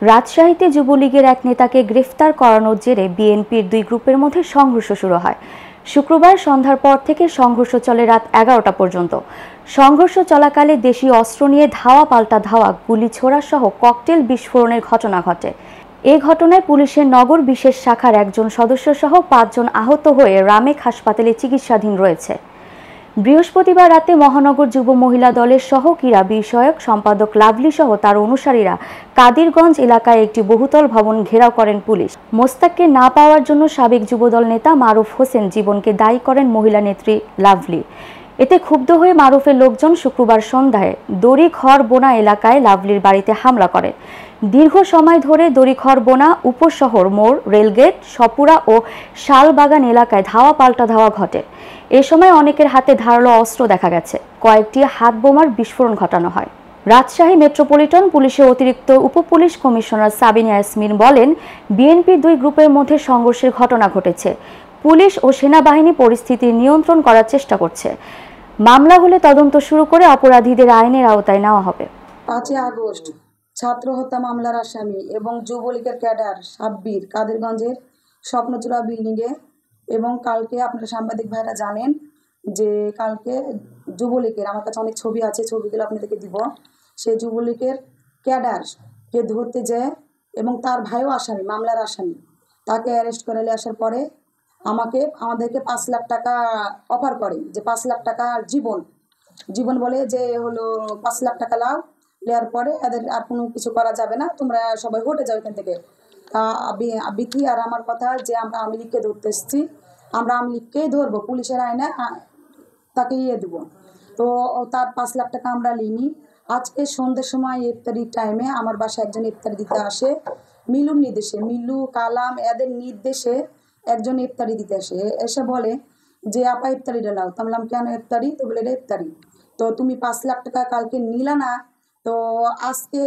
রাজশাহীতে যুবলীগের এক নেতাকে গ্রেফতার করানোর জেরে বিএনপির দুই গ্রুপের মধ্যে সংঘর্ষ শুরু হয়। শুক্রবার সন্ধ্যার পর থেকে সংঘর্ষ চলে রাত 11টা পর্যন্ত। সংঘর্ষ চলাকালে দেশীয় অস্ত্র নিয়ে ধাওয়া পাল্টা ধাওয়া, গুলি ছোড়া সহ ককটেল বিস্ফোরণের ঘটনা ঘটে। এ ঘটনায় পুলিশের নগর বিশেষ শাখার একজন সদস্য সহ 5 জন আহত হয়ে রামেক হাসপাতালে চিকিৎসাধীন রয়েছে। বৃহস্পতিবার রাতে মহানগর যুব মহিলা দলের সহ ক্রীড়া বিষয়ক সম্পাদক লাভলি সহ তার অনুসারীরা কাদিরগঞ্জ এলাকায় একটি বহুতল ভবন ঘেরাও করেন পুলিশ। মোস্তাককে না পাওয়ার জন্য সাবেক যুবদল নেতা মারুফ হোসেন জীবনকে দায়ী করেন মহিলা নেত্রী লাভলি। এতে ক্ষুব্ধ হয়ে মারুফের লোকজন শুক্রবার সন্ধ্যায় দড়িখড়-বোনা এলাকায় লাভলির বাড়িতে হামলা করে। দীর্ঘ সময় ধরে দড়িখড়-বোনা, উপশহর মোড়, রেলগেট, সপুরা ও শালবাগান এলাকায় ধাওয়া পাল্টা ধাওয়া ঘটে। এ সময় অনেকের হাতে ধারালো অস্ত্র দেখা গেছে। কয়েকটি হাত বোমার বিস্ফোরণ ঘটানো হয়। রাজশাহী মেট্রোপলিটন পুলিশের অতিরিক্ত উপপুলিশ কমিশনার সাবিনা ইয়াসমিন বলেন, বিএনপি দুই গ্রুপের মধ্যে সংঘর্ষের ঘটনা ঘটেছে। পুলিশ ও সেনাবাহিনী পরিস্থিতি নিয়ন্ত্রণ করার চেষ্টা করছে। মামলা হলে তদন্ত শুরু করে অপরাধীদের আইনের আওতায় নেওয়া হবে। 5 আগস্ট ছাত্র হত্যা মামলার আসামি এবং যুবলীগের ক্যাডার সাব্বির কাদিরগঞ্জের স্বপ্নচূড়া বিল্ডিংয়ে, এবং কালকে আপনারা সাংবাদিক ভাইরা জানেন যে কালকে যুবলীগের, আমার কাছে অনেক ছবি আছে, ছবিগুলো আপনাদেরকে দিব, সেই যুবলীগের ক্যাডারকে ধরতে যায় এবং তার ভাইও আসামি, মামলার আসামি, তাকে অ্যারেস্ট করে নিয়ে আসার পরে আমাদেরকে 5 লাখ টাকা অফার করে, যে 5 লাখ টাকা জীবন বলে যে হলো 5 লাখ টাকা লাও, নেওয়ার পরে এদের আর কোনো কিছু করা যাবে না, তোমরা সবাই হটে যাও এখান থেকে। বিথি আর আমার কথা যে আমরা আওয়ামী লীগকে ধরতে এসেছি, আমরা আওয়ামী লীগকেই ধরবো, পুলিশের আইনে তাকে দেবো। তো তার 5 লাখ টাকা আমরা নিইনি। আজকে সন্ধ্যের সময় ইফতারির টাইমে আমার বাসায় একজন ইফতারি দিতে আসে, মিলুর নির্দেশে, মিলু কালাম এদের নির্দেশে একজন ইফতারি দিতে আসে, এসে বলে যে আপা ইফতারিটা লাও। তো বললাম কেন ইফতারি? তো বলে এটা ইফতারি। তো তুমি 5 লাখ টাকা কালকে নিলা না, তো আজকে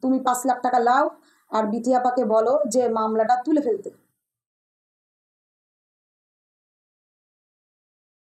তুমি 5 লাখ টাকা লাও আর বিথি আপাকে বলো যে মামলাটা তুলে ফেলতে।